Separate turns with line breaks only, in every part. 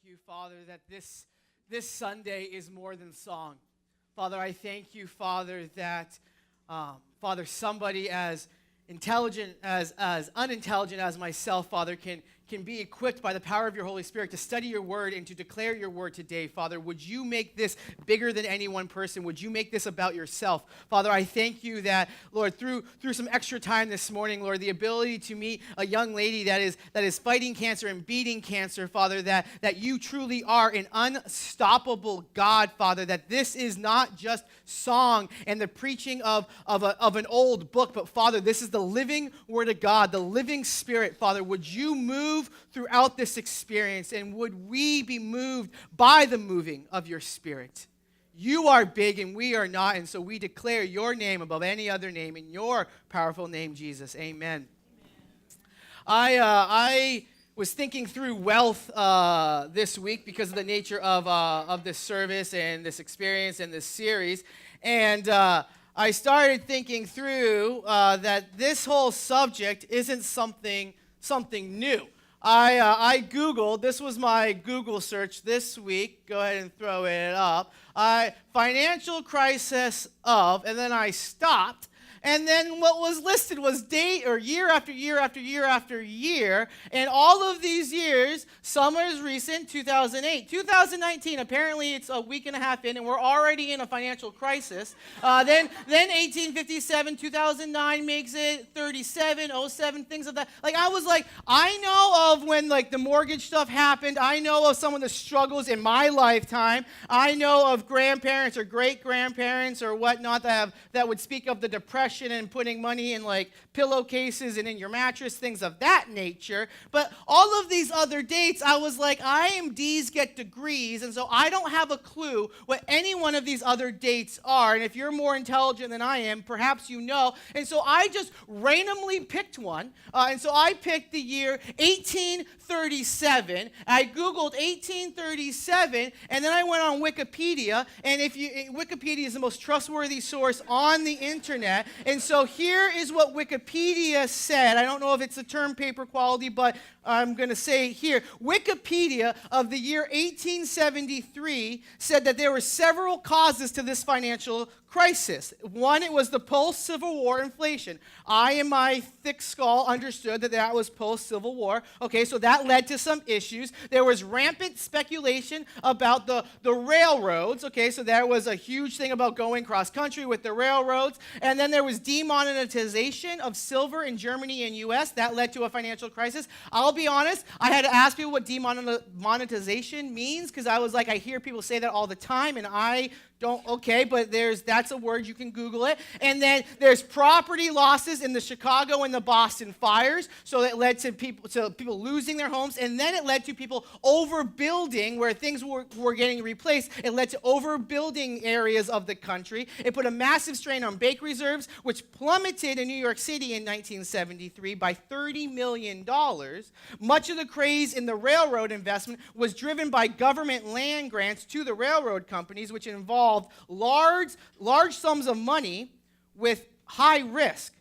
thank you, Father, that this Sunday is more than song. Father, I thank you, Father, that, Father, somebody as intelligent, as unintelligent as myself, Father, can be equipped by the power of your Holy Spirit to study your word and to declare your word today, Father. Would you make this bigger than any one person? Would you make this about yourself? Father, I thank you that, Lord, through some extra time this morning, Lord, the ability to meet a young lady that is fighting cancer and beating cancer, Father, that you truly are an unstoppable God, Father, that this is not just song and the preaching of an old book, but Father, this is the living word of God, the living Spirit, Father. Would you move throughout this experience, and would we be moved by the moving of your Spirit? You are big and we are not, and so we declare your name above any other name, in your powerful name, Jesus. Amen. I was thinking through wealth this week because of the nature of this service and this experience and this series, and I started thinking through that this whole subject isn't something new. I Googled, this was my Google search this week. Go ahead and throw it up. Financial crisis of, and then I stopped. And then what was listed was date or year after year after year after year. And all of these years, some is recent, 2008. 2019, apparently it's a week and a half in, and we're already in a financial crisis. Then 1857, 2009 makes it 37, 07, things of that. Like, I was like, I know of when, like, the mortgage stuff happened. I know of some of the struggles in my lifetime. I know of grandparents or great-grandparents or whatnot that would speak of the depression and putting money in like pillowcases and in your mattress, things of that nature. But all of these other dates, I was like, IMDs get degrees, and so I don't have a clue what any one of these other dates are. And if you're more intelligent than I am, perhaps you know. And so I just randomly picked one. And so I picked the year 1837. I Googled 1837, and then I went on Wikipedia. And Wikipedia is the most trustworthy source on the internet. And so here is what Wikipedia said. I don't know if it's the term paper quality, but I'm going to say it here. Wikipedia of the year 1873 said that there were several causes to this financial crisis. One, it was the post-Civil War inflation. I, in my thick skull, understood that was post-Civil War. Okay, so that led to some issues. There was rampant speculation about the railroads. Okay, so there was a huge thing about going cross-country with the railroads. And then there was demonetization of silver in Germany and U.S. That led to a financial crisis. I'll be honest, I had to ask people what demonetization means because I was like, I hear people say that all the time, and I don't, okay, but that's a word, you can Google it. And then there's property losses in the Chicago and the Boston fires, so that led to people losing their homes, and then it led to people overbuilding where things were getting replaced. It led to overbuilding areas of the country. It put a massive strain on bank reserves, which plummeted in New York City in 1973 by $30 million. Much of the craze in the railroad investment was driven by government land grants to the railroad companies, which involved large sums of money with high risk.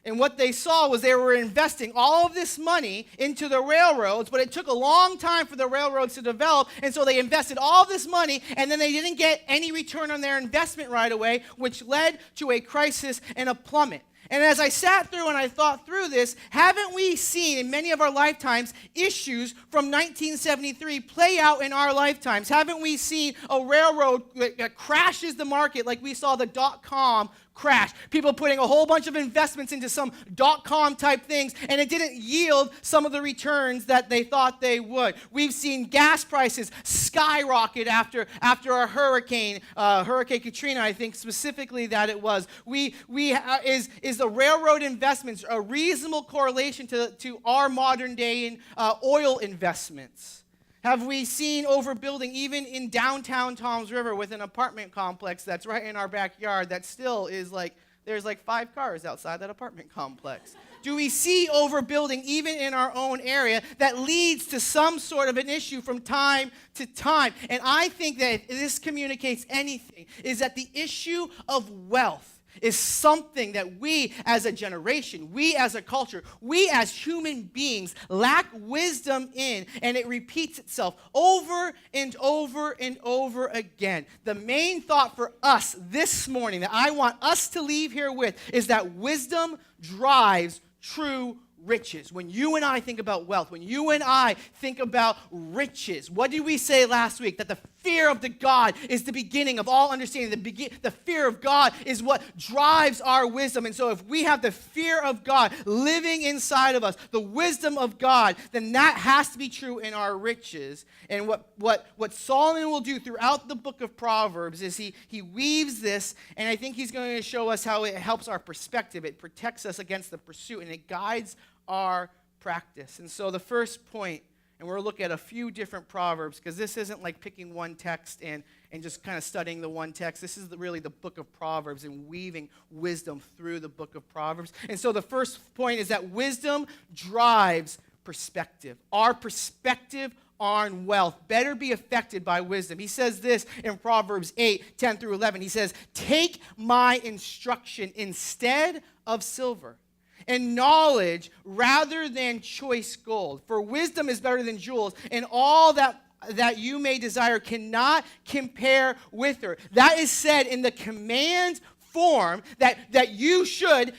And what they saw was they were investing all of this money into the railroads, but it took a long time for the railroads to develop, and so they invested all this money, and then they didn't get any return on their investment right away, which led to a crisis and a plummet. And as I sat through and I thought through this, haven't we seen in many of our lifetimes issues from 1973 play out in our lifetimes? Haven't we seen a railroad that crashes the market like we saw the dot-com crash? People putting a whole bunch of investments into some dot-com type things, and it didn't yield some of the returns that they thought they would. We've seen gas prices skyrocket after a hurricane, Hurricane Katrina, I think specifically that it was. Is the railroad investments a reasonable correlation to our modern day oil investments? Have we seen overbuilding even in downtown Toms River with an apartment complex that's right in our backyard that still is like, there's like 5 cars outside that apartment complex? Do we see overbuilding even in our own area that leads to some sort of an issue from time to time? And I think that if this communicates anything, is that the issue of wealth is something that we as a generation, we as a culture, we as human beings lack wisdom in, and it repeats itself over and over and over again. The main thought for us this morning that I want us to leave here with is that wisdom drives true riches. When you and I think about wealth, when you and I think about riches, what did we say last week? That the fear of the God is the beginning of all understanding. The fear of God is what drives our wisdom. And so if we have the fear of God living inside of us, the wisdom of God, then that has to be true in our riches. And what Solomon will do throughout the book of Proverbs is he weaves this, and I think he's going to show us how it helps our perspective. It protects us against the pursuit, and it guides our practice. And so the first point, and we're looking at a few different Proverbs, because this isn't like picking one text and just kind of studying the one text. This is really the book of Proverbs and weaving wisdom through the book of Proverbs. And so the first point is that wisdom drives perspective. Our perspective on wealth better be affected by wisdom. He says this in Proverbs 8:10 through 11. He says, "Take my instruction instead of silver, and knowledge rather than choice gold. For wisdom is better than jewels, and all that you may desire cannot compare with her." That is said in the command form that you should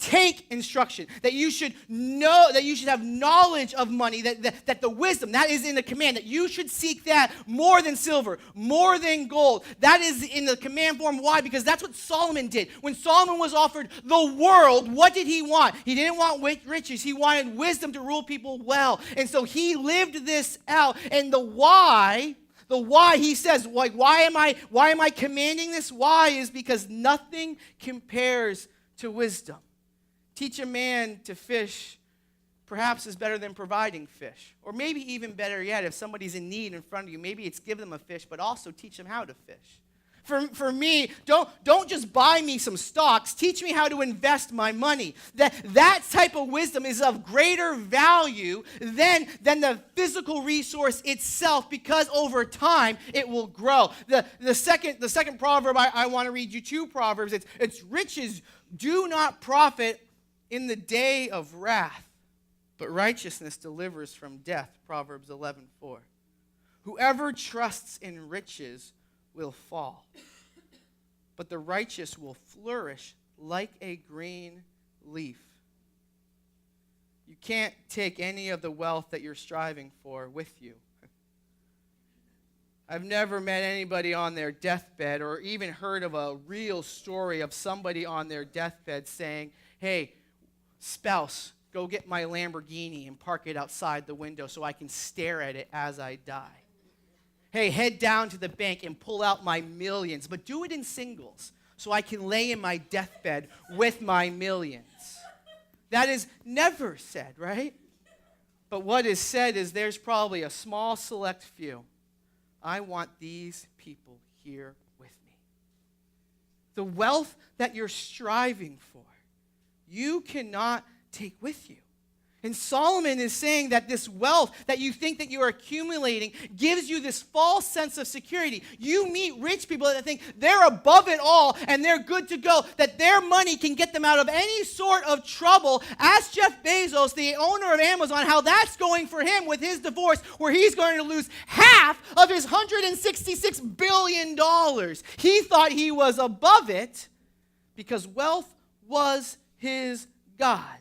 take instruction, that you should know, that you should have knowledge of money, that the wisdom, that is in the command, that you should seek that more than silver, more than gold. That is in the command form. Why? Because that's what Solomon did. When Solomon was offered the world, what did he want? He didn't want riches. He wanted wisdom to rule people well. And so he lived this out. And the why, he says, like, why am I commanding this? Why is because nothing compares to wisdom. Teach a man to fish perhaps is better than providing fish. Or maybe even better yet, if somebody's in need in front of you, maybe it's give them a fish, but also teach them how to fish. For me, don't just buy me some stocks. Teach me how to invest my money. That type of wisdom is of greater value than the physical resource itself, because over time it will grow. The second proverb I want to read you two proverbs. It's riches do not profit in the day of wrath, but righteousness delivers from death. Proverbs 11:4. Whoever trusts in riches will fall, but the righteous will flourish like a green leaf. You can't take any of the wealth that you're striving for with you. I've never met anybody on their deathbed or even heard of a real story of somebody on their deathbed saying, "Hey, spouse, go get my Lamborghini and park it outside the window so I can stare at it as I die. Hey, head down to the bank and pull out my millions, but do it in singles so I can lay in my deathbed with my millions." That is never said, right? But what is said is there's probably a small select few. I want these people here with me. The wealth that you're striving for, you cannot take with you. And Solomon is saying that this wealth that you think that you are accumulating gives you this false sense of security. You meet rich people that think they're above it all and they're good to go, that their money can get them out of any sort of trouble. Ask Jeff Bezos, the owner of Amazon, how that's going for him with his divorce, where he's going to lose half of his $166 billion. He thought he was above it because wealth was his God.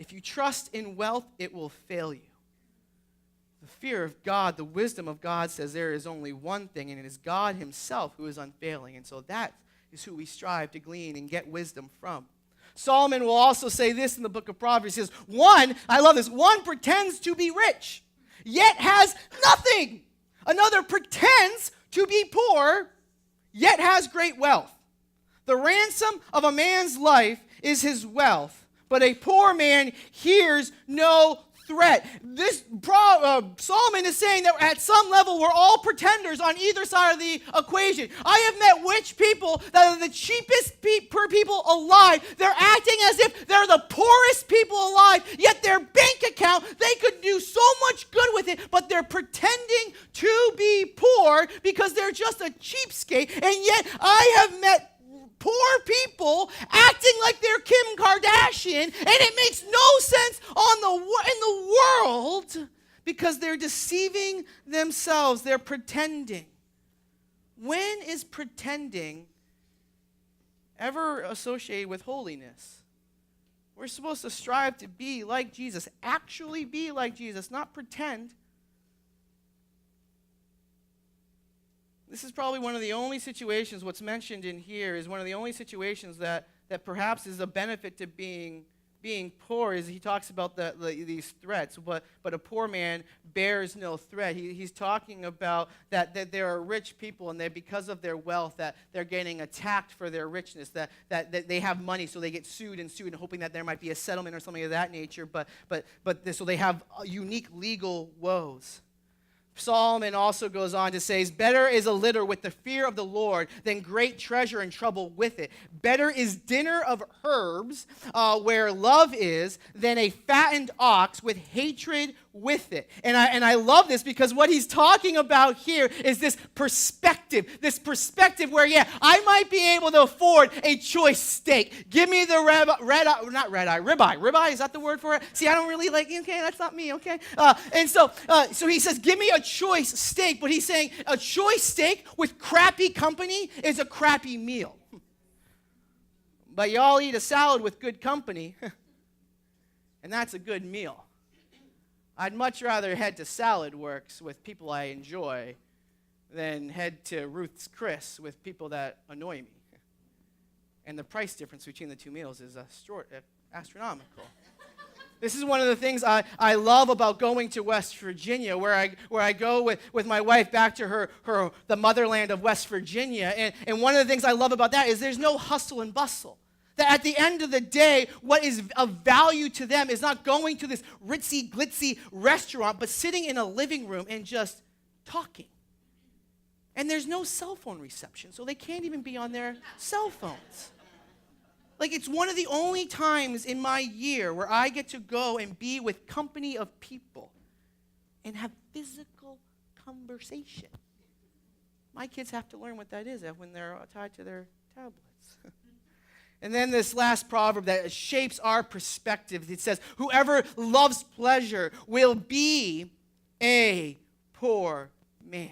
If you trust in wealth, it will fail you. The fear of God, the wisdom of God says there is only one thing, and it is God himself who is unfailing. And so that is who we strive to glean and get wisdom from. Solomon will also say this in the book of Proverbs. He says, I love this, one pretends to be rich, yet has nothing. Another pretends to be poor, yet has great wealth. The ransom of a man's life is his wealth, but a poor man hears no threat. This Solomon is saying that at some level we're all pretenders on either side of the equation. I have met rich people that are the cheapest people alive. They're acting as if they're the poorest people alive, yet their bank account, they could do so much good with it, but they're pretending to be poor because they're just a cheapskate. And yet I have met poor people acting like they're Kim Kardashian, and it makes no sense in the world because they're deceiving themselves. They're pretending. When is pretending ever associated with holiness? We're supposed to strive to be like Jesus, actually be like Jesus, not pretend. This is probably one of the only situations, what's mentioned in here is one of the only situations that perhaps is a benefit to being poor, is he talks about these threats, but a poor man bears no threat. He's talking about that there are rich people, and that because of their wealth, that they're getting attacked for their richness, that they have money, so they get sued, and hoping that there might be a settlement or something of that nature, so they have unique legal woes. Solomon also goes on to say, better is a litter with the fear of the Lord than great treasure and trouble with it. Better is dinner of herbs where love is than a fattened ox with hatred with it. And I love this because what he's talking about here is this perspective where, yeah, I might be able to afford a choice steak. Give me the ribeye. Ribeye, is that the word for it? See, I don't really like, okay, that's not me, okay? So he says, give me a choice steak, but he's saying a choice steak with crappy company is a crappy meal. But y'all eat a salad with good company, and that's a good meal. I'd much rather head to Salad Works with people I enjoy than head to Ruth's Chris with people that annoy me. And the price difference between the two meals is astronomical. This is one of the things I love about going to West Virginia, where I go with my wife back to the motherland of West Virginia. And one of the things I love about that is there's no hustle and bustle. That at the end of the day, what is of value to them is not going to this ritzy, glitzy restaurant, but sitting in a living room and just talking. And there's no cell phone reception, so they can't even be on their cell phones. Like, it's one of the only times in my year where I get to go and be with company of people and have physical conversation. My kids have to learn what that is when they're tied to their tablets. And then this last proverb that shapes our perspective, it says, whoever loves pleasure will be a poor man.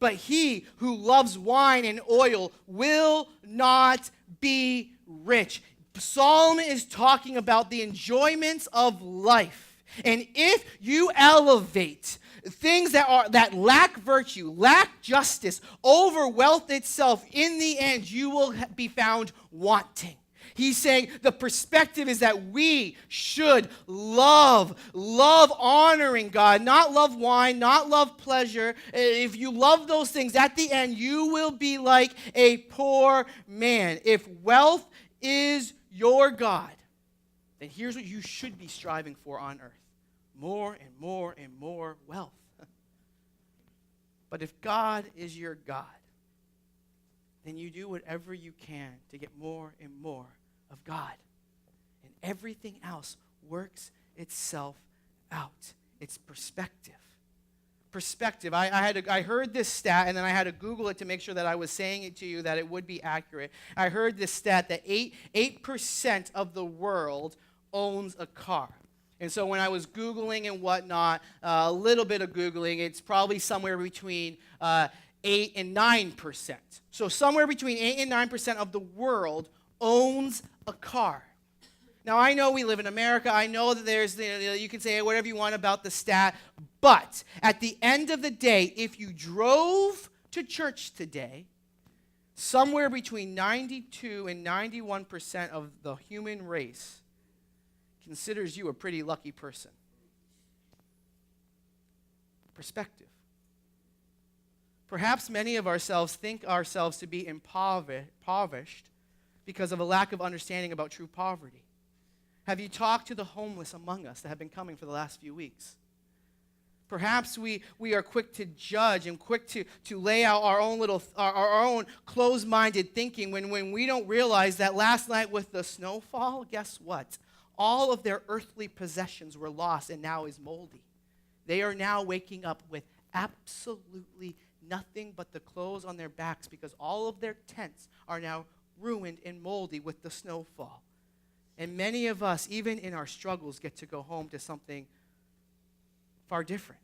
But he who loves wine and oil will not be rich. Solomon is talking about the enjoyments of life. And if you elevate things that lack virtue, lack justice, over wealth itself, in the end, you will be found wanting. He's saying the perspective is that we should love honoring God, not love wine, not love pleasure. If you love those things, at the end, you will be like a poor man. If wealth is your God, then here's what you should be striving for on earth. More and more and more wealth. But if God is your God, then you do whatever you can to get more and more of God. And everything else works itself out. It's perspective. Perspective. I heard this stat, and then I had to Google it to make sure that I was saying it to you, that it would be accurate. I heard this stat that 8% of the world owns a car. And so when I was Googling and whatnot, a little bit of Googling, it's probably somewhere between 8 and 9%. So somewhere between 8 and 9% of the world owns a car. Now, I know we live in America. I know that you can say whatever you want about the stat. But at the end of the day, if you drove to church today, somewhere between 92 and 91% of the human race considers you a pretty lucky person. Perspective. Perhaps many of ourselves think ourselves to be impoverished because of a lack of understanding about true poverty. Have you talked to the homeless among us that have been coming for the last few weeks? Perhaps we are quick to judge and quick to lay out our own closed-minded thinking when we don't realize that last night with the snowfall, guess what? All of their earthly possessions were lost and now is moldy. They are now waking up with absolutely nothing but the clothes on their backs because all of their tents are now ruined and moldy with the snowfall. And many of us, even in our struggles, get to go home to something far different.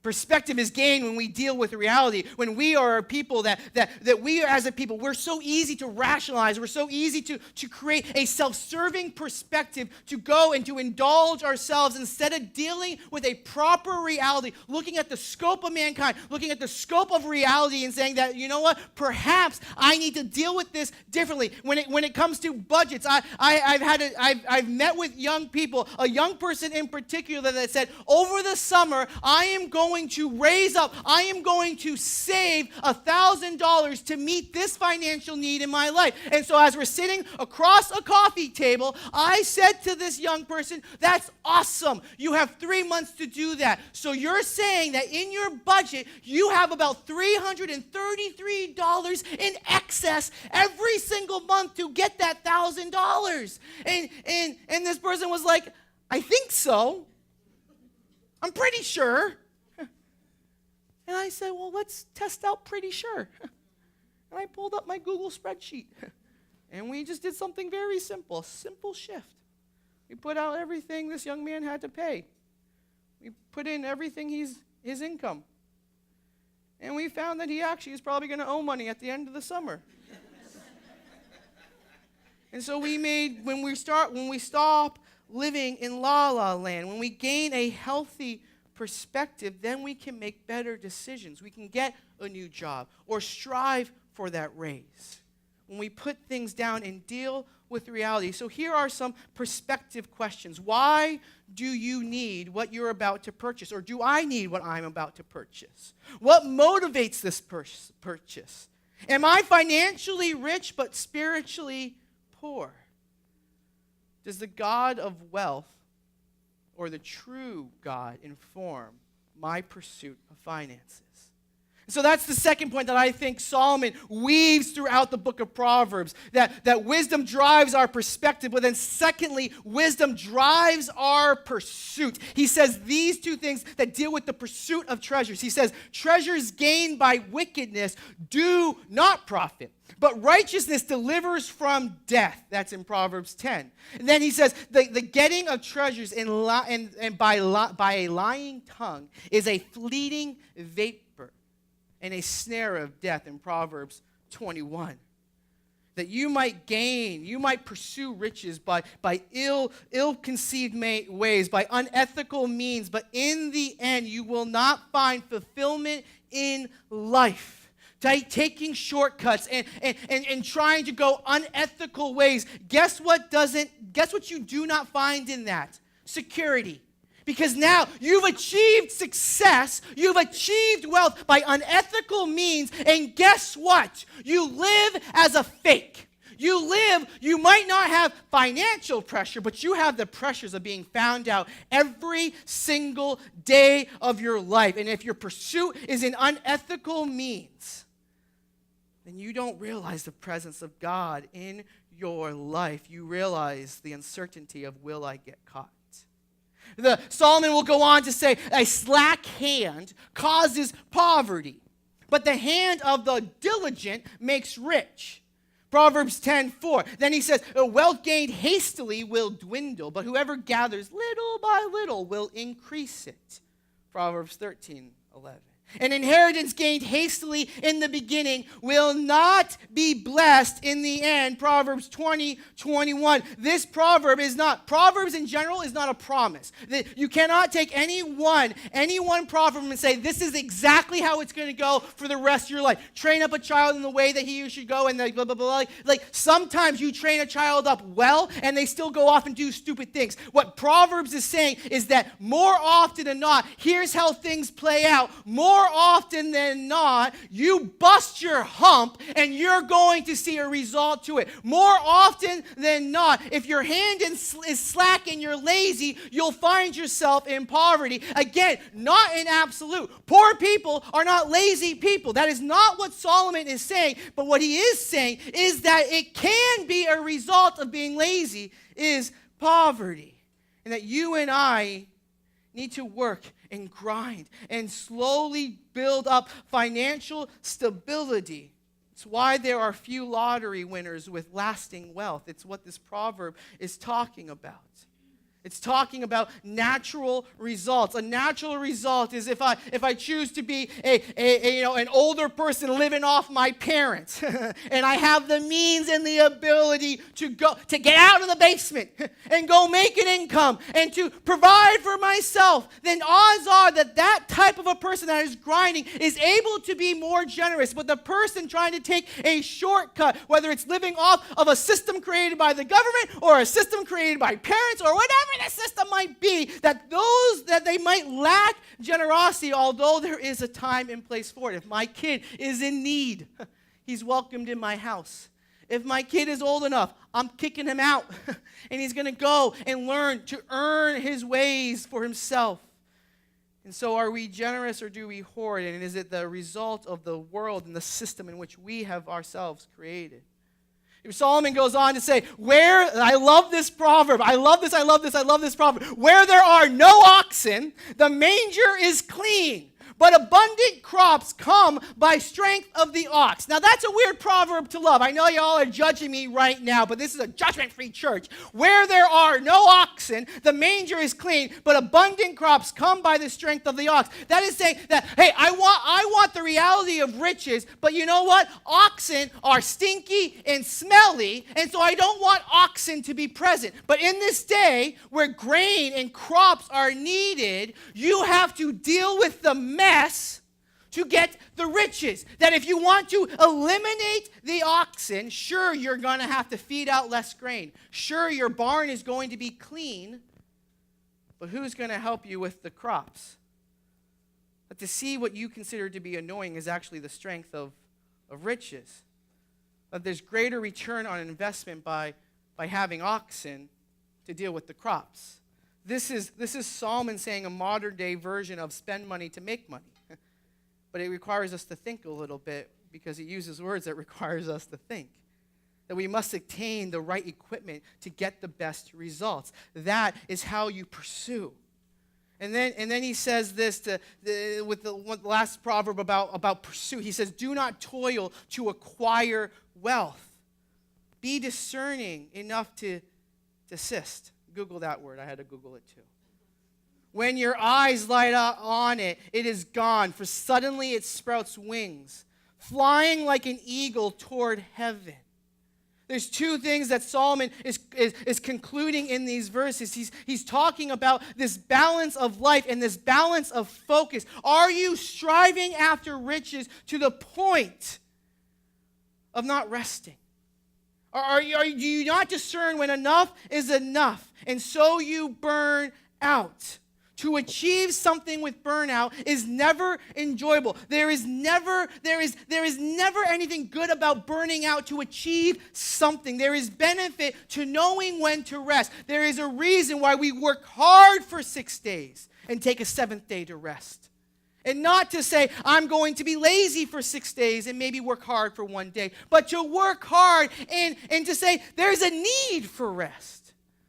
Perspective is gained when we deal with reality, when we are a people that we as a people, we're so easy to rationalize, we're so easy to create a self-serving perspective to go and to indulge ourselves instead of dealing with a proper reality, looking at the scope of mankind, looking at the scope of reality and saying that, you know what, perhaps I need to deal with this differently. When it comes to budgets, I've met with young people, a young person in particular that said, over the summer, I am going to raise up, I am going to save $1,000 to meet this financial need in my life. And so as we're sitting across a coffee table, I said to this young person, that's awesome. You have 3 months to do that. So you're saying that in your budget, you have about $333 in excess every single month to get that $1,000. And this person was like, I think so. I'm pretty sure. And I said, well, let's test out pretty sure. And I pulled up my Google spreadsheet. And we just did something very simple, a simple shift. We put out everything this young man had to pay. We put in everything his income. And we found that he actually is probably going to owe money at the end of the summer. And so we made, when we stop living in la-la land, when we gain a healthy perspective, then we can make better decisions. We can get a new job or strive for that raise. When we put things down and deal with reality. So here are some perspective questions. Why do you need what you're about to purchase? Or do I need what I'm about to purchase? What motivates this purchase? Am I financially rich but spiritually poor? Does the God of wealth or the true God inform my pursuit of finances? So that's the second point that I think Solomon weaves throughout the book of Proverbs, that wisdom drives our perspective, but then secondly, wisdom drives our pursuit. He says these two things that deal with the pursuit of treasures. He says, treasures gained by wickedness do not profit, but righteousness delivers from death. That's in Proverbs 10. And then he says, the getting of treasures by a lying tongue is a fleeting vapor and a snare of death in Proverbs 21. That you might pursue riches by ill-conceived ways, by unethical means, but in the end you will not find fulfillment in life. Taking shortcuts and trying to go unethical ways. Guess what you do not find in that? Security. Because now you've achieved success, you've achieved wealth by unethical means, and guess what? You live as a fake. You might not have financial pressure, but you have the pressures of being found out every single day of your life. And if your pursuit is in unethical means, then you don't realize the presence of God in your life. You realize the uncertainty of, will I get caught? Solomon will go on to say, a slack hand causes poverty, but the hand of the diligent makes rich. Proverbs 10:4. Then he says, wealth gained hastily will dwindle, but whoever gathers little by little will increase it. Proverbs 13:11. An inheritance gained hastily in the beginning will not be blessed in the end. Proverbs 20:21. This proverb Proverbs in general is not a promise. You cannot take any one proverb and say, this is exactly how it's going to go for the rest of your life. Train up a child in the way that he or she should go, and blah, blah, blah. Like sometimes you train a child up well, and they still go off and do stupid things. What Proverbs is saying is that more often than not, here's how things play out. More often than not, you bust your hump and you're going to see a result to it. More often than not, if your hand is slack and you're lazy, you'll find yourself in poverty. Again, not in absolute. Poor people are not lazy people. That is not what Solomon is saying, but what he is saying is that it can be a result of being lazy is poverty. And that you and I need to work and grind and slowly build up financial stability It's why there are few lottery winners with lasting wealth. It's what this proverb is talking about. It's talking about natural results. A natural result is if I choose to be an older person living off my parents, and I have the means and the ability to get out of the basement and go make an income and to provide for myself, then odds are that type of a person that is grinding is able to be more generous. But the person trying to take a shortcut, whether it's living off of a system created by the government or a system created by parents or whatever the system might be, that they might lack generosity, although there is a time and place for it. If my kid is in need, he's welcomed in my house. If my kid is old enough, I'm kicking him out, and he's going to go and learn to earn his ways for himself. And so are we generous or do we hoard? And is it the result of the world and the system in which we have ourselves created? Solomon goes on to say, I love this proverb. I love this proverb. Where there are no oxen, the manger is clean, but abundant crops come by strength of the ox. Now that's a weird proverb to love. I know y'all are judging me right now, but this is a judgment-free church. Where there are no oxen, the manger is clean, but abundant crops come by the strength of the ox. That is saying that, hey, I want the reality of riches, but you know what? Oxen are stinky and smelly, and so I don't want oxen to be present. But in this day where grain and crops are needed, you have to deal with the mess to get the riches. That if you want to eliminate the oxen, sure, you're going to have to feed out less grain. Sure, your barn is going to be clean, but who's going to help you with the crops? But to see what you consider to be annoying is actually the strength of riches. That there's greater return on investment by having oxen to deal with the crops. This is Solomon saying a modern-day version of spend money to make money. But it requires us to think a little bit because it uses words that requires us to think. That we must attain the right equipment to get the best results. That is how you pursue. And then he says this with the last proverb about pursuit. He says, do not toil to acquire wealth. Be discerning enough to desist. Google that word. I had to Google it too. When your eyes light up on it, it is gone, for suddenly it sprouts wings, flying like an eagle toward heaven. There's two things that Solomon is concluding in these verses. He's talking about this balance of life and this balance of focus. Are you striving after riches to the point of not resting? Do you not discern when enough is enough, and so you burn out? To achieve something with burnout is never enjoyable. There is never anything good about burning out to achieve something. There is benefit to knowing when to rest. There is a reason why we work hard for 6 days and take a 7th day to rest. And not to say, I'm going to be lazy for 6 days and maybe work hard for 1 day, but to work hard and to say there's a need for rest.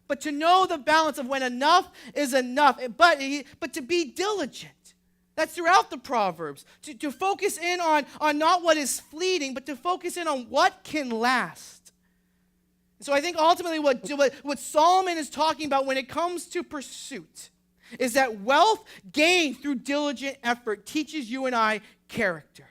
But to know the balance of when enough is enough, but to be diligent. That's throughout the Proverbs. To focus in on not what is fleeting, but to focus in on what can last. So I think ultimately what Solomon is talking about when it comes to pursuit is that wealth gained through diligent effort teaches you and I character.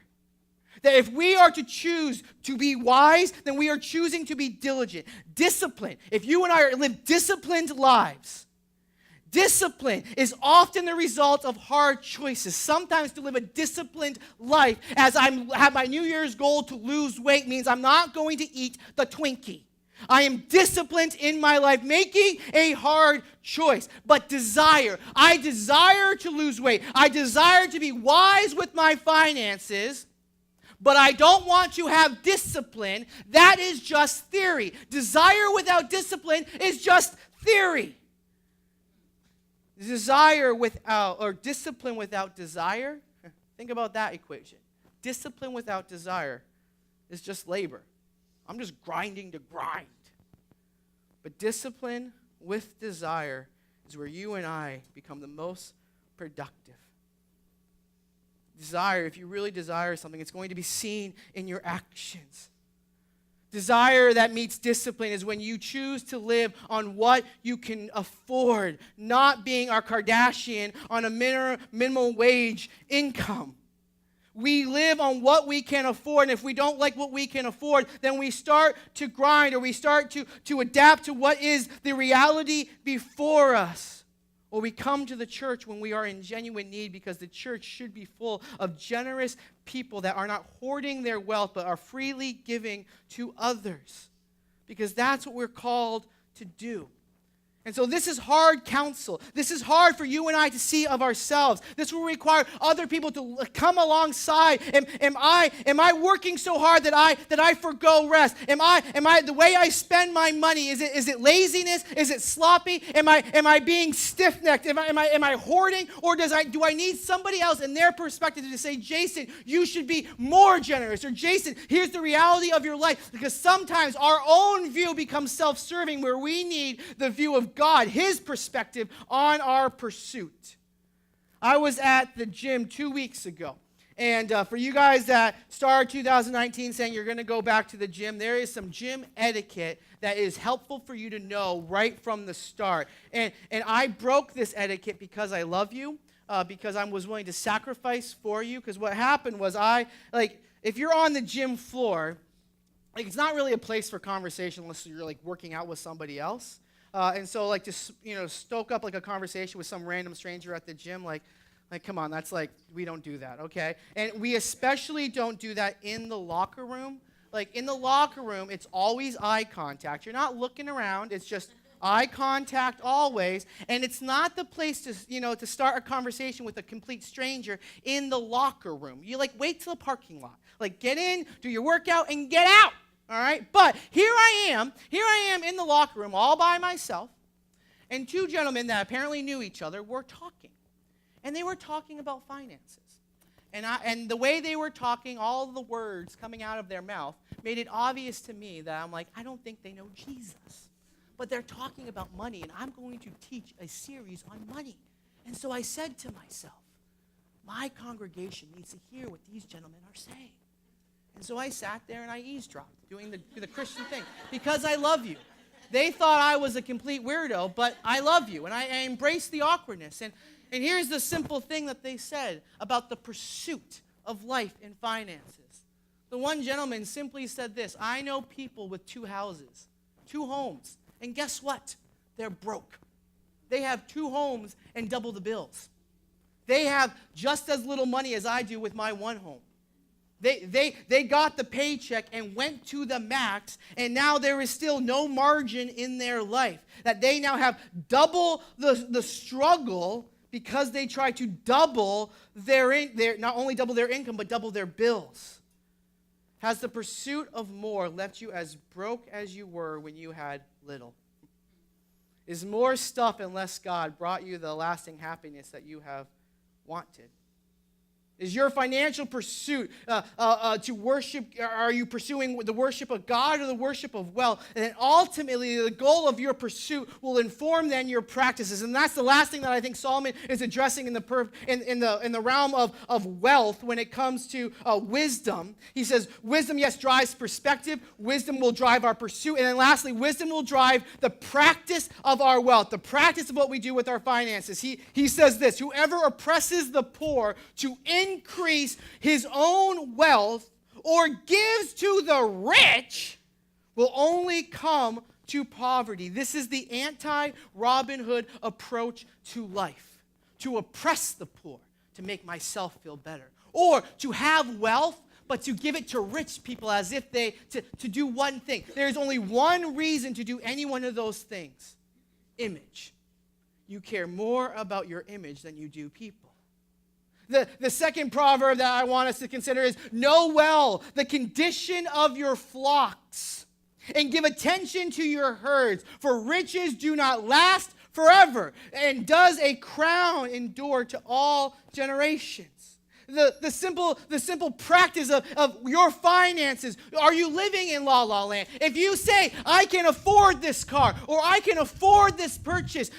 That if we are to choose to be wise, then we are choosing to be diligent. Discipline. If you and I live disciplined lives, discipline is often the result of hard choices. Sometimes to live a disciplined life, as I have my New Year's goal to lose weight, means I'm not going to eat the Twinkie. I am disciplined in my life, making a hard choice. But desire. I desire to lose weight. I desire to be wise with my finances, but I don't want to have discipline. That is just theory. Desire without discipline is just theory. Desire without, or discipline without desire, think about that equation. Discipline without desire is just labor. I'm just grinding to grind. But discipline with desire is where you and I become the most productive. if you really desire something, it's going to be seen in your actions. Desire that meets discipline is when you choose to live on what you can afford, not being our Kardashian on a minimum wage income. We live on what we can afford, and if we don't like what we can afford, then we start to grind, or we start to adapt to what is the reality before us. Or we come to the church when we are in genuine need, because the church should be full of generous people that are not hoarding their wealth but are freely giving to others, because that's what we're called to do. And so this is hard counsel. This is hard for you and I to see of ourselves. This will require other people to come alongside. Am I working so hard that I forgo rest? Am I the way I spend my money? Is it laziness? Is it sloppy? Am I being stiff-necked? Am I hoarding? Or do I need somebody else in their perspective to say, Jason, you should be more generous, or Jason, here's the reality of your life? Because sometimes our own view becomes self-serving, where we need the view of God, his perspective on our pursuit. I was at the gym 2 weeks ago. And for you guys that started 2019 saying you're going to go back to the gym, there is some gym etiquette that is helpful for you to know right from the start. And I broke this etiquette because I love you, because I was willing to sacrifice for you. Because what happened was if you're on the gym floor, it's not really a place for conversation unless you're working out with somebody else. And so, to stoke up a conversation with some random stranger at the gym, come on, that's we don't do that, okay? And we especially don't do that in the locker room. In the locker room, it's always eye contact. You're not looking around. It's just eye contact always. And it's not the place to start a conversation with a complete stranger in the locker room. You wait till the parking lot. Get in, do your workout, and get out. All right, but here I am in the locker room all by myself, and two gentlemen that apparently knew each other were talking, and they were talking about finances, and the way they were talking, all the words coming out of their mouth made it obvious to me that I'm I don't think they know Jesus, but they're talking about money, and I'm going to teach a series on money, and so I said to myself, my congregation needs to hear what these gentlemen are saying. And so I sat there and I eavesdropped, doing the Christian thing, because I love you. They thought I was a complete weirdo, but I love you, and I embrace the awkwardness. And here's the simple thing that they said about the pursuit of life and finances. The one gentleman simply said this: I know people with 2 houses, 2 homes, and guess what? They're broke. They have 2 homes and double the bills. They have just as little money as I do with my 1 home. They got the paycheck and went to the max, and now there is still no margin in their life. That they now have double the struggle because they try to double not only double their income, but double their bills. Has the pursuit of more left you as broke as you were when you had little? Is more stuff and less God brought you the lasting happiness that you have wanted? Is your financial pursuit to worship, are you pursuing the worship of God or the worship of wealth? And then ultimately, the goal of your pursuit will inform then your practices. And that's the last thing that I think Solomon is addressing in the realm of wealth when it comes to wisdom. He says, wisdom, yes, drives perspective. Wisdom will drive our pursuit. And then lastly, wisdom will drive the practice of our wealth, the practice of what we do with our finances. He says this: whoever oppresses the poor to increase his own wealth or gives to the rich will only come to poverty. This is the anti-Robin Hood approach to life: to oppress the poor, to make myself feel better, or to have wealth but to give it to rich people as if to do one thing. There's only one reason to do any one of those things: image. You care more about your image than you do people. The second proverb that I want us to consider is, know well the condition of your flocks and give attention to your herds, for riches do not last forever, and does a crown endure to all generations. The simple practice of your finances. Are you living in la la land? If you say, I can afford this car, or I can afford this purchase,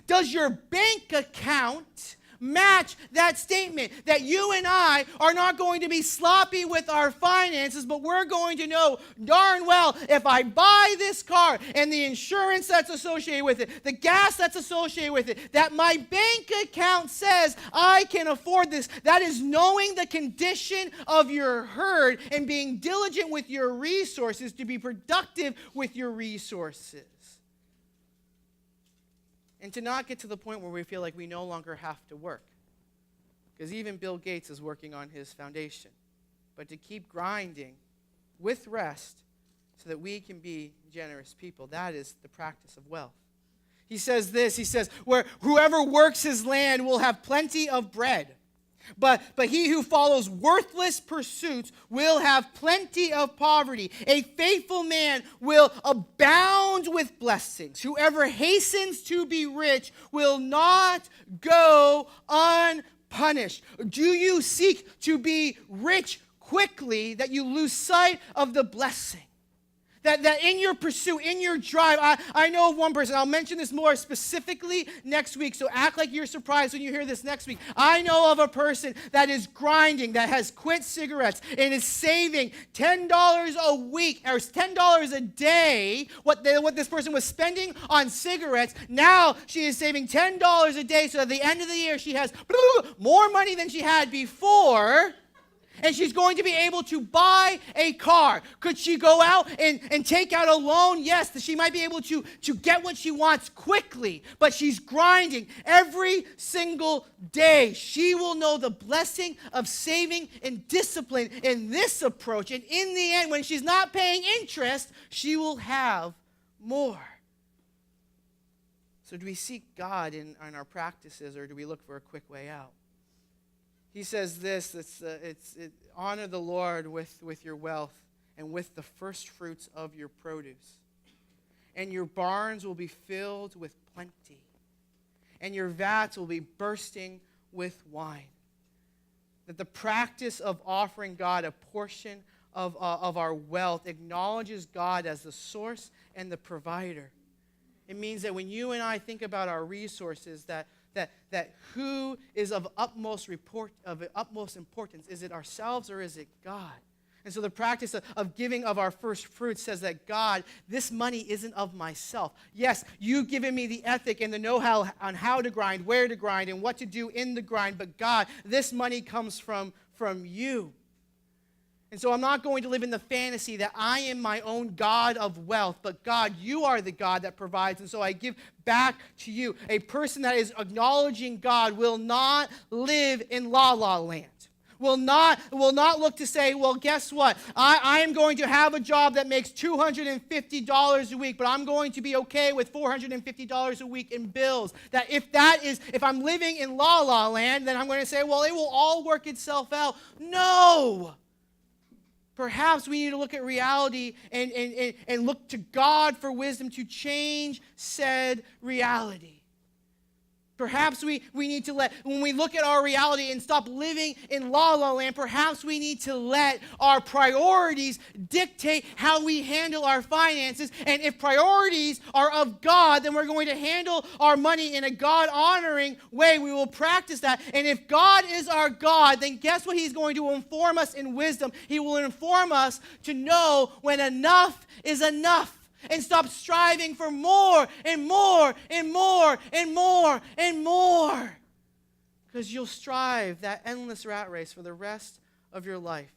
does your bank account match that statement that you and I are not going to be sloppy with our finances, but we're going to know darn well if I buy this car and the insurance that's associated with it, the gas that's associated with it, that my bank account says I can afford this. That is knowing the condition of your herd and being diligent with your resources to be productive with your resources. And to not get to the point where we feel like we no longer have to work. Because even Bill Gates is working on his foundation. But to keep grinding with rest so that we can be generous people. That is the practice of wealth. He says this, he says, where whoever works his land will have plenty of bread. But he who follows worthless pursuits will have plenty of poverty. A faithful man will abound with blessings. Whoever hastens to be rich will not go unpunished. Do you seek to be rich quickly that you lose sight of the blessing? That in your pursuit, in your drive, I know of one person. I'll mention this more specifically next week, so act like you're surprised when you hear this next week. I know of a person that is grinding, that has quit cigarettes, and is saving $10 a week, or $10 a day, what this person was spending on cigarettes. Now she is saving $10 a day, so at the end of the year she has more money than she had before. And she's going to be able to buy a car. Could she go out and take out a loan? Yes, she might be able to get what she wants quickly. But she's grinding every single day. She will know the blessing of saving and discipline in this approach. And in the end, when she's not paying interest, she will have more. So do we seek God in our practices, or do we look for a quick way out? He says this, honor the Lord with your wealth and with the first fruits of your produce. And your barns will be filled with plenty. And your vats will be bursting with wine. That the practice of offering God a portion of our wealth acknowledges God as the source and the provider. It means that when you and I think about our resources, that who is of utmost importance? Is it ourselves or is it God? And so the practice of giving of our first fruits says that God, this money isn't of myself. Yes, you've given me the ethic and the know-how on how to grind, where to grind, and what to do in the grind. But God, this money comes from you. And so I'm not going to live in the fantasy that I am my own God of wealth, but God, you are the God that provides, and so I give back to you. A person that is acknowledging God will not live in la-la land. Will not look to say, well, guess what? I am going to have a job that makes $250 a week, but I'm going to be okay with $450 a week in bills. That if I'm living in la-la land, then I'm going to say, well, it will all work itself out. No! Perhaps we need to look at reality and look to God for wisdom to change said reality. Perhaps we need to when we look at our reality and stop living in la-la land, perhaps we need to let our priorities dictate how we handle our finances. And if priorities are of God, then we're going to handle our money in a God-honoring way. We will practice that. And if God is our God, then guess what He's going to inform us in wisdom? He will inform us to know when enough is enough. And stop striving for more and more and more and more and more. Because you'll strive that endless rat race for the rest of your life.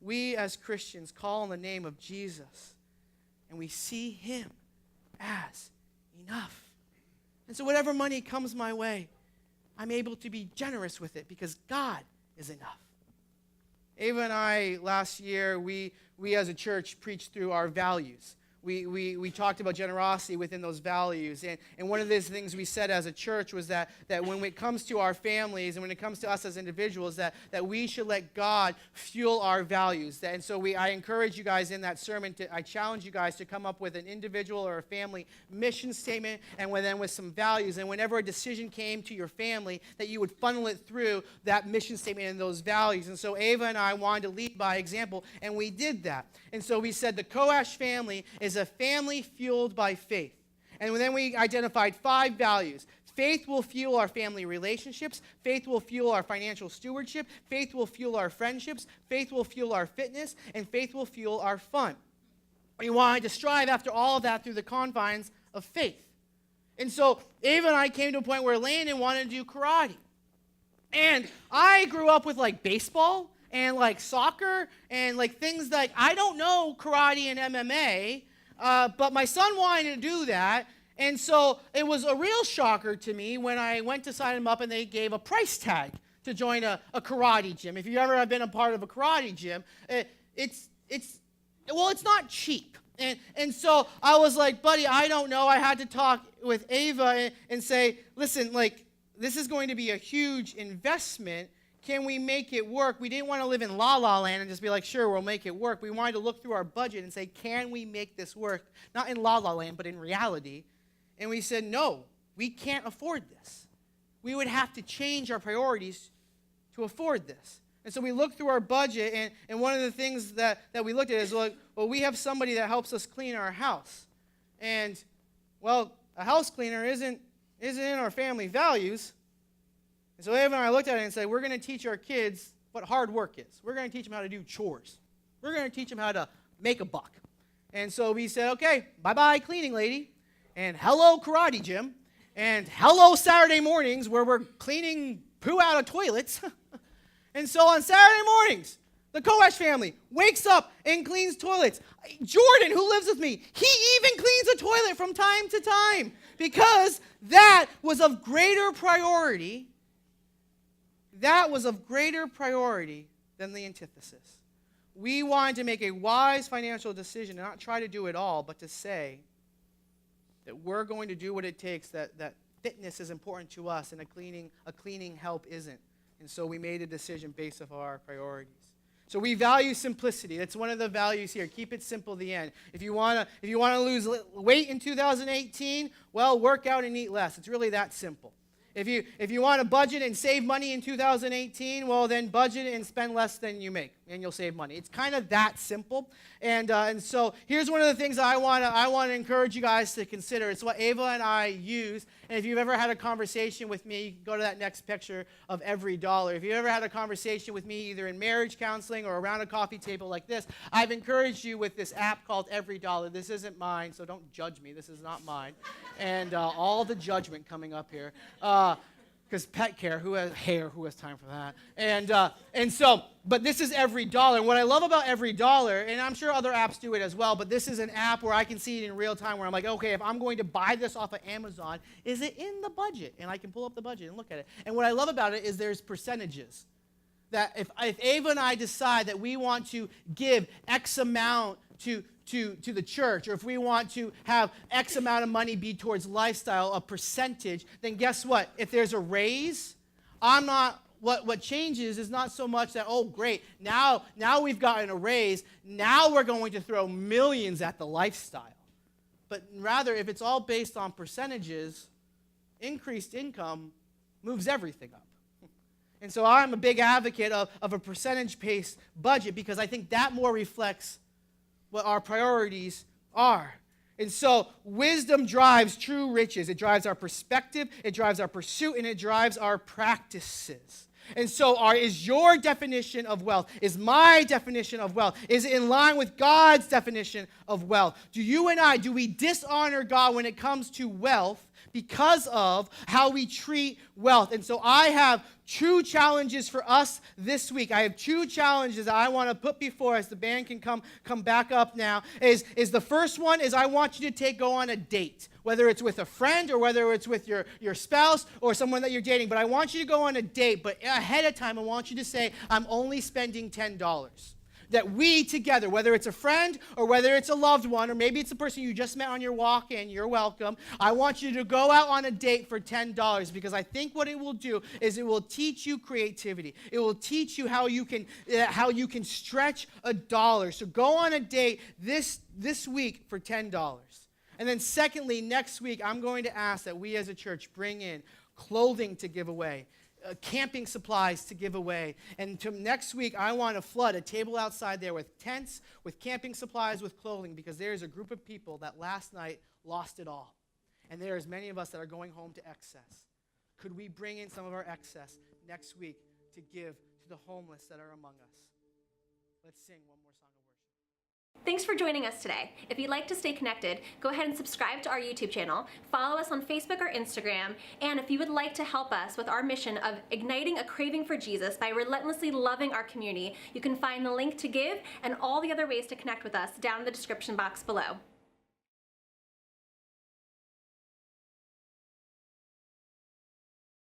We as Christians call on the name of Jesus. And we see Him as enough. And so whatever money comes my way, I'm able to be generous with it because God is enough. Ava and I, last year, we as a church preached through our values. We talked about generosity within those values. And one of those things we said as a church was that when it comes to our families and when it comes to us as individuals, that we should let God fuel our values. And so I encourage you guys in that sermon, I challenge you guys to come up with an individual or a family mission statement and then with some values. And whenever a decision came to your family, that you would funnel it through that mission statement and those values. And so Ava and I wanted to lead by example, and we did that. And so we said the Coache family is a family fueled by faith. And then we identified 5 values. Faith will fuel our family relationships. Faith will fuel our financial stewardship. Faith will fuel our friendships. Faith will fuel our fitness. And faith will fuel our fun. We wanted to strive after all of that through the confines of faith. And so Ava and I came to a point where Landon wanted to do karate. And I grew up with like baseball and like soccer and like things like, I don't know karate and MMA, but my son wanted to do that. And so it was a real shocker to me when I went to sign him up and they gave a price tag to join a karate gym. If you ever have been a part of a karate gym, it's not cheap. And so I was like, buddy, I don't know. I had to talk with Ava and say, listen, like, this is going to be a huge investment. Can we make it work? We didn't want to live in La La Land and just be like, sure, we'll make it work. We wanted to look through our budget and say, can we make this work? Not in La La Land, but in reality. And we said, no, we can't afford this. We would have to change our priorities to afford this. And so we looked through our budget, and one of the things that we looked at is, like, well, we have somebody that helps us clean our house. And, well, a house cleaner isn't in our family values. And so Ava and I looked at it and said, we're going to teach our kids what hard work is. We're going to teach them how to do chores. We're going to teach them how to make a buck. And so we said, okay, bye-bye cleaning lady, and hello karate gym, and hello Saturday mornings where we're cleaning poo out of toilets. And so on Saturday mornings, the Coache family wakes up and cleans toilets. Jordan, who lives with me, he even cleans a toilet from time to time because that was of greater priority. That was of greater priority than the antithesis. We wanted to make a wise financial decision and not try to do it all, but to say that we're going to do what it takes, that fitness is important to us and a cleaning help isn't. And so we made a decision based off our priorities. So we value simplicity. That's one of the values here. Keep it simple to the end. If you want to lose weight in 2018, well, work out and eat less. It's really that simple. If you want to budget and save money in 2018, well, then budget and spend less than you make, and you'll save money. It's kind of that simple. And so here's one of the things I want to encourage you guys to consider. It's what Ava and I use. And if you've ever had a conversation with me, go to that next picture of every dollar. If you've ever had a conversation with me either in marriage counseling or around a coffee table like this, I've encouraged you with this app called Every Dollar. This isn't mine, so don't judge me. This is not mine. And all the judgment coming up here. Because pet care, who has time for that? And so, but this is Every Dollar. And what I love about Every Dollar, and I'm sure other apps do it as well, but this is an app where I can see it in real time where I'm like, okay, if I'm going to buy this off of Amazon, is it in the budget? And I can pull up the budget and look at it. And what I love about it is there's percentages. That if Ava and I decide that we want to give X amount to the church, or if we want to have X amount of money be towards lifestyle, a percentage, then guess what? If there's a raise, what changes is not so much that, oh, great, now we've gotten a raise, now we're going to throw millions at the lifestyle. But rather, if it's all based on percentages, increased income moves everything up. And so I'm a big advocate of a percentage-based budget because I think that more reflects what our priorities are. And so wisdom drives true riches. It drives our perspective, it drives our pursuit, and it drives our practices. And so is your definition of wealth, is my definition of wealth, is it in line with God's definition of wealth? Do we dishonor God when it comes to wealth because of how we treat wealth? And so I have two challenges for us this week. I have two challenges that I want to put before us. The band can come back up now. Is the first one is I want you to go on a date, whether it's with a friend or whether it's with your spouse or someone that you're dating. But I want you to go on a date, but ahead of time I want you to say, I'm only spending $10. That we together, whether it's a friend or whether it's a loved one, or maybe it's a person you just met on your walk in, you're welcome. I want you to go out on a date for $10 because I think what it will do is it will teach you creativity. It will teach you how you can stretch a dollar. So go on a date this week for $10. And then secondly, next week, I'm going to ask that we as a church bring in clothing to give away. Camping supplies to give away. And next week, I want to flood a table outside there with tents, with camping supplies, with clothing, because there's a group of people that last night lost it all. And there's many of us that are going home to excess. could we bring in some of our excess next week to give to the homeless that are among us? Let's sing one more song of worship.
Thanks for joining us today. If you'd like to stay connected, go ahead and subscribe to our YouTube channel, follow us on Facebook or Instagram, and if you would like to help us with our mission of igniting a craving for Jesus by relentlessly loving our community, you can find the link to give and all the other ways to connect with us down in the description box below.